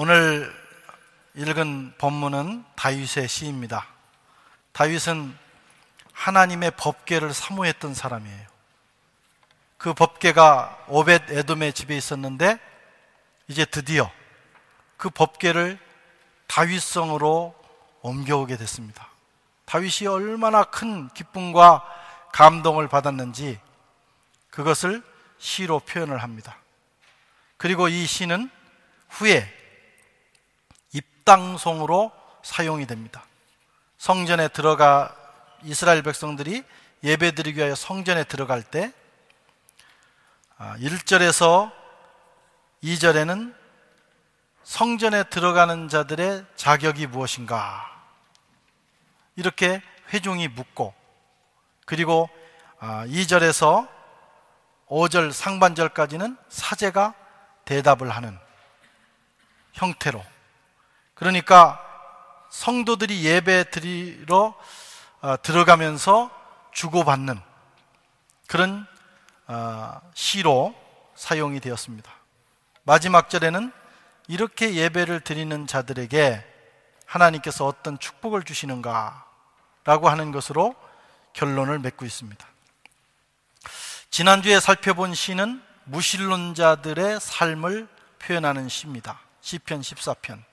오늘 읽은 본문은 다윗의 시입니다. 다윗은 하나님의 법궤를 사모했던 사람이에요. 그 법궤가 오벳 에돔의 집에 있었는데 이제 드디어 그 법궤를 다윗성으로 옮겨오게 됐습니다. 다윗이 얼마나 큰 기쁨과 감동을 받았는지 그것을 시로 표현을 합니다. 그리고 이 시는 후에 입당송으로 사용이 됩니다. 성전에 들어가 이스라엘 백성들이 예배드리기 위하여 성전에 들어갈 때 1절에서 2절에는 성전에 들어가는 자들의 자격이 무엇인가 이렇게 회중이 묻고, 그리고 2절에서 5절 상반절까지는 사제가 대답을 하는 형태로, 그러니까 성도들이 예배 드리러 들어가면서 주고받는 그런 시로 사용이 되었습니다. 마지막 절에는 이렇게 예배를 드리는 자들에게 하나님께서 어떤 축복을 주시는가 라고 하는 것으로 결론을 맺고 있습니다. 지난주에 살펴본 시는 무신론자들의 삶을 표현하는 시입니다. 시편 14편.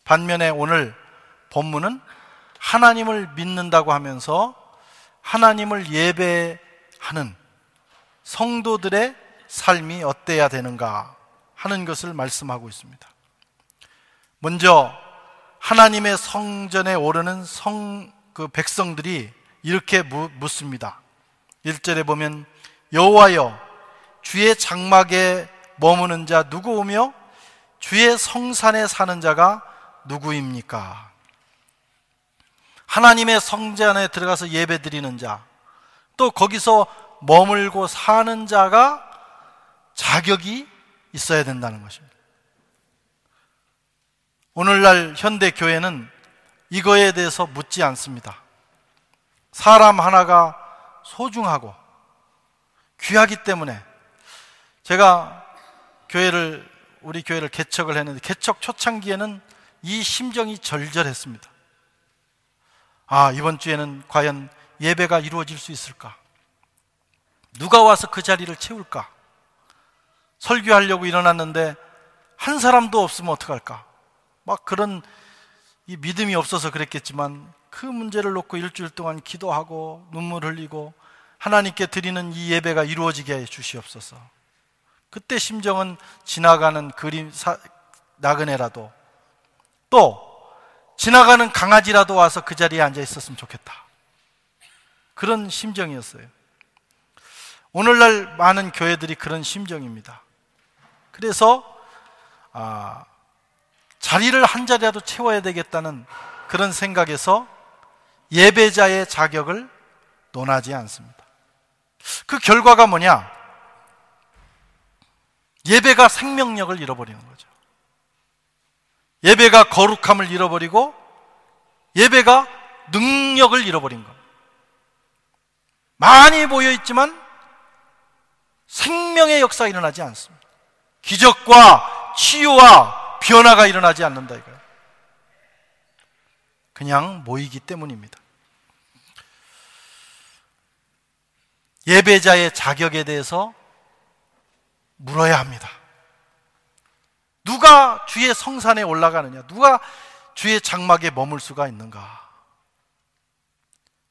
반면에 오늘 본문은 하나님을 믿는다고 하면서 하나님을 예배하는 성도들의 삶이 어때야 되는가 하는 것을 말씀하고 있습니다. 먼저 하나님의 성전에 오르는 그 백성들이 이렇게 묻습니다. 1절에 보면 여호와여 주의 장막에 머무는 자 누구오며 주의 성산에 사는 자가 누구입니까? 하나님의 성전에 들어가서 예배드리는 자, 또 거기서 머물고 사는 자가 자격이 있어야 된다는 것입니다. 오늘날 현대 교회는 이거에 대해서 묻지 않습니다. 사람 하나가 소중하고 귀하기 때문에, 제가 우리 교회를 개척을 했는데 개척 초창기에는 이 심정이 절절했습니다. 이번 주에는 과연 예배가 이루어질 수 있을까? 누가 와서 그 자리를 채울까? 설교하려고 일어났는데 한 사람도 없으면 어떡할까? 막 그런 이 믿음이 없어서 그랬겠지만 그 문제를 놓고 일주일 동안 기도하고 눈물 흘리고 하나님께 드리는 이 예배가 이루어지게 해 주시옵소서. 그때 심정은 지나가는 나그네라도, 또 지나가는 강아지라도 와서 그 자리에 앉아 있었으면 좋겠다, 그런 심정이었어요. 오늘날 많은 교회들이 그런 심정입니다. 그래서 자리를 한 자리라도 채워야 되겠다는 그런 생각에서 예배자의 자격을 논하지 않습니다. 그 결과가 뭐냐? 예배가 생명력을 잃어버리는 거죠. 예배가 거룩함을 잃어버리고 예배가 능력을 잃어버린 겁니다. 많이 모여있지만 생명의 역사가 일어나지 않습니다. 기적과 치유와 변화가 일어나지 않는다 이거예요. 그냥 모이기 때문입니다. 예배자의 자격에 대해서 물어야 합니다. 누가 주의 성산에 올라가느냐? 누가 주의 장막에 머물 수가 있는가?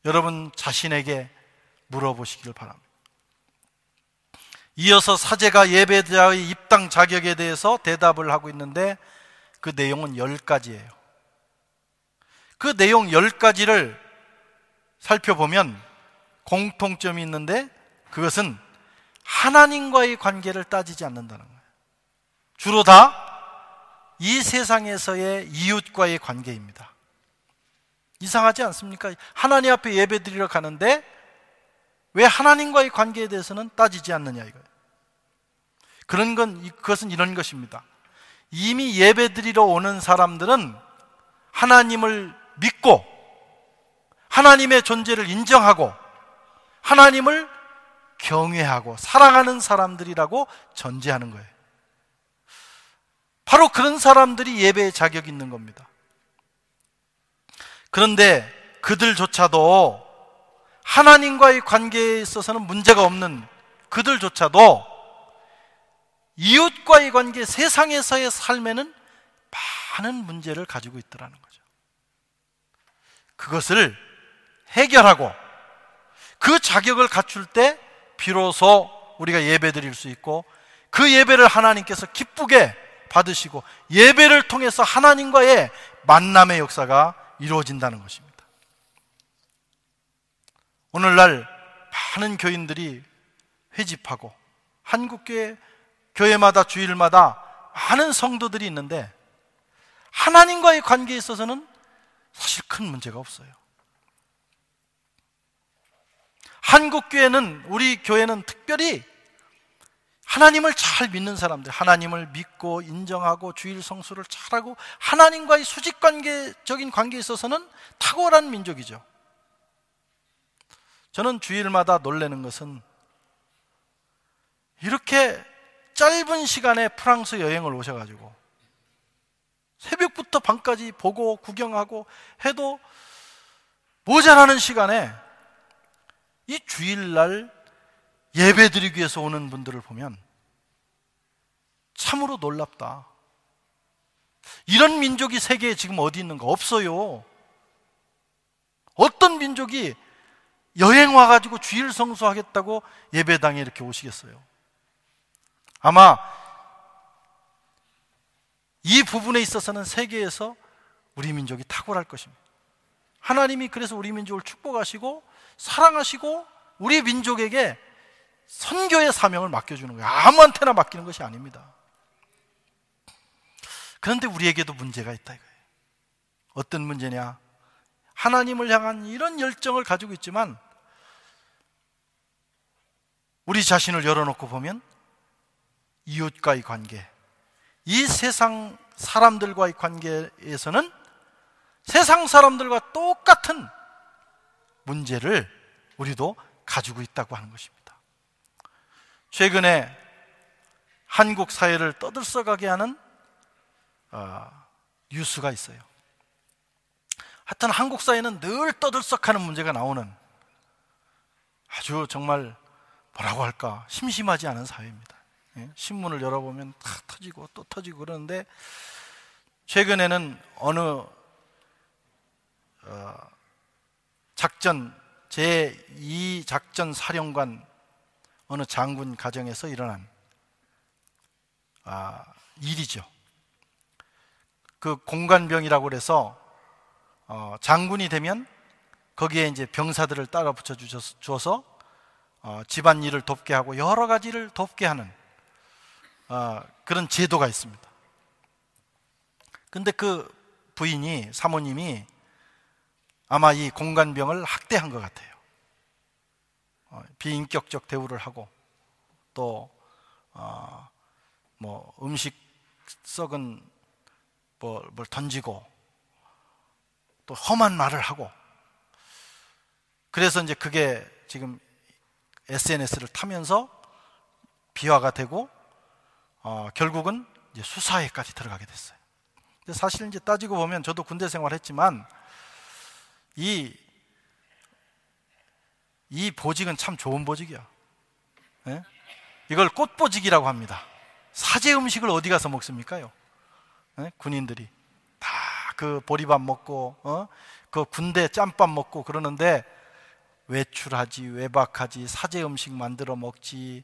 여러분 자신에게 물어보시길 바랍니다. 이어서 사제가 예배자의 입당 자격에 대해서 대답을 하고 있는데 그 내용은 10가지예요. 그 내용 10가지를 살펴보면 공통점이 있는데 그것은 하나님과의 관계를 따지지 않는다는 거예요. 주로 다 이 세상에서의 이웃과의 관계입니다. 이상하지 않습니까? 하나님 앞에 예배드리러 가는데 왜 하나님과의 관계에 대해서는 따지지 않느냐 이거예요. 그것은 이런 것입니다. 이미 예배드리러 오는 사람들은 하나님을 믿고 하나님의 존재를 인정하고 하나님을 경외하고 사랑하는 사람들이라고 전제하는 거예요. 바로 그런 사람들이 예배의 자격이 있는 겁니다. 그런데 그들조차도 하나님과의 관계에 있어서는 문제가 없는 그들조차도 이웃과의 관계, 세상에서의 삶에는 많은 문제를 가지고 있더라는 거죠. 그것을 해결하고 그 자격을 갖출 때 비로소 우리가 예배 드릴 수 있고, 그 예배를 하나님께서 기쁘게 받으시고 예배를 통해서 하나님과의 만남의 역사가 이루어진다는 것입니다. 오늘날 많은 교인들이 회집하고 한국교회 교회마다 주일마다 많은 성도들이 있는데 하나님과의 관계에 있어서는 사실 큰 문제가 없어요. 한국교회는, 우리 교회는 특별히 하나님을 잘 믿는 사람들, 하나님을 믿고 인정하고 주일 성수를 잘하고 하나님과의 수직관계적인 관계에 있어서는 탁월한 민족이죠. 저는 주일마다 놀라는 것은 이렇게 짧은 시간에 프랑스 여행을 오셔가지고 새벽부터 밤까지 보고 구경하고 해도 모자라는 시간에 이 주일날 예배드리기 위해서 오는 분들을 보면 참으로 놀랍다. 이런 민족이 세계에 지금 어디 있는가? 없어요. 어떤 민족이 여행 와가지고 주일 성수하겠다고 예배당에 이렇게 오시겠어요? 아마 이 부분에 있어서는 세계에서 우리 민족이 탁월할 것입니다. 하나님이 그래서 우리 민족을 축복하시고 사랑하시고 우리 민족에게 선교의 사명을 맡겨주는 거예요. 아무한테나 맡기는 것이 아닙니다. 그런데 우리에게도 문제가 있다 이거예요. 어떤 문제냐? 하나님을 향한 이런 열정을 가지고 있지만 우리 자신을 열어놓고 보면 이웃과의 관계, 이 세상 사람들과의 관계에서는 세상 사람들과 똑같은 문제를 우리도 가지고 있다고 하는 것입니다. 최근에 한국 사회를 떠들썩하게 하는 뉴스가 있어요. 하여튼 한국 사회는 늘 떠들썩하는 문제가 나오는 아주 정말 뭐라고 할까 심심하지 않은 사회입니다. 신문을 열어보면 다 터지고 또 터지고 그러는데 최근에는 어느 작전 제2작전 사령관 어느 장군 가정에서 일어난 일이죠. 그 공관병이라고 그래서 장군이 되면 거기에 이제 병사들을 따라 붙여 주어서 집안일을 돕게 하고 여러 가지를 돕게 하는 그런 제도가 있습니다. 근데 그 부인이, 사모님이 아마 이 공관병을 학대한 것 같아요. 비인격적 대우를 하고 또 뭐 음식 썩은 뭘 던지고 또 험한 말을 하고, 그래서 이제 그게 지금 SNS를 타면서 비화가 되고 결국은 이제 수사에까지 들어가게 됐어요. 근데 사실 이제 따지고 보면 저도 군대 생활했지만 이 보직은 참 좋은 보직이야. 예? 이걸 꽃보직이라고 합니다. 사제 음식을 어디 가서 먹습니까요? 예? 군인들이 다 그 보리밥 먹고 그 군대 짬밥 먹고 그러는데 외출하지, 외박하지, 사제 음식 만들어 먹지.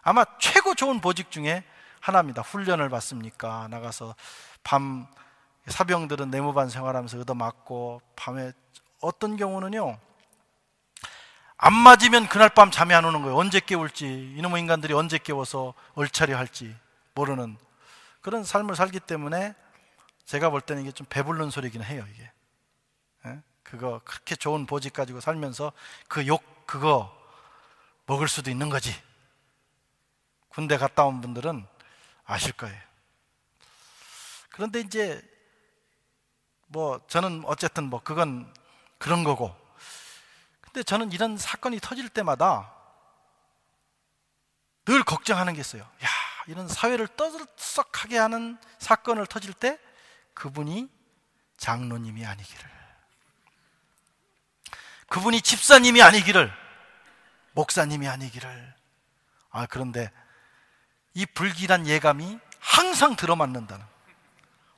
아마 최고 좋은 보직 중에 하나입니다. 훈련을 받습니까? 나가서 밤 사병들은 내무반 생활하면서 얻어맞고, 밤에 어떤 경우는요 안 맞으면 그날 밤 잠이 안 오는 거예요. 언제 깨울지, 이놈의 인간들이 언제 깨워서 얼차려 할지 모르는 그런 삶을 살기 때문에 제가 볼 때는 이게 좀 배부른 소리긴 해요. 이게 그거 그렇게 좋은 보직 가지고 살면서 그 욕 그거 먹을 수도 있는 거지. 군대 갔다 온 분들은 아실 거예요. 그런데 이제 뭐 저는 어쨌든 뭐 그건 그런 거고, 근데 저는 이런 사건이 터질 때마다 늘 걱정하는 게 있어요. 야, 이런 사회를 떠들썩하게 하는 사건을 터질 때 그분이 장로님이 아니기를, 그분이 집사님이 아니기를, 목사님이 아니기를. 그런데 이 불길한 예감이 항상 들어맞는다는.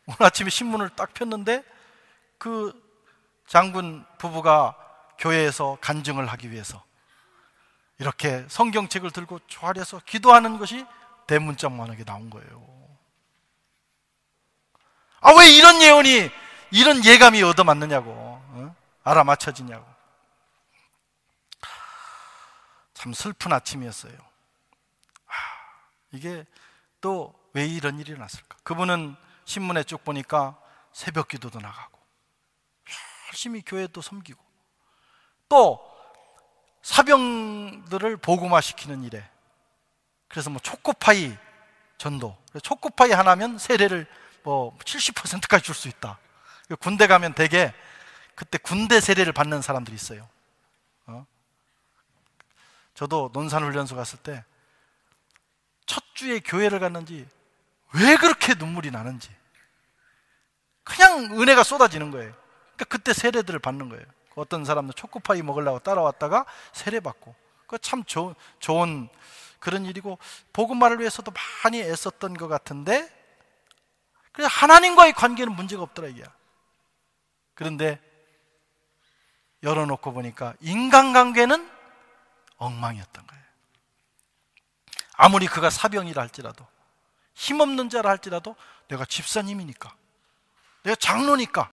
오늘 아침에 신문을 딱 폈는데 그 장군 부부가 교회에서 간증을 하기 위해서 이렇게 성경책을 들고 조아려서 기도하는 것이 대문짝만하게 나온 거예요. 왜 이런 예언이, 이런 예감이 얻어맞느냐고, 알아맞혀지냐고. 참 슬픈 아침이었어요. 이게 또 왜 이런 일이 났을까? 그분은 신문에 쭉 보니까 새벽 기도도 나가고 열심히 교회도 섬기고 또 사병들을 복음화시키는 일에, 그래서 초코파이 전도, 초코파이 하나면 세례를 70%까지 줄 수 있다. 군대 가면 되게 그때 군대 세례를 받는 사람들이 있어요. 저도 논산훈련소 갔을 때 첫 주에 교회를 갔는지 왜 그렇게 눈물이 나는지, 그냥 은혜가 쏟아지는 거예요. 그러니까 그때 세례들을 받는 거예요. 어떤 사람은 초코파이 먹으려고 따라왔다가 세례 받고, 그거 참 좋은 그런 일이고 복음화를 위해서도 많이 애썼던 것 같은데, 그래서 하나님과의 관계는 문제가 없더라 이게. 그런데 열어놓고 보니까 인간관계는 엉망이었던 거예요. 아무리 그가 사병이라 할지라도, 힘없는 자라 할지라도, 내가 집사님이니까, 내가 장로니까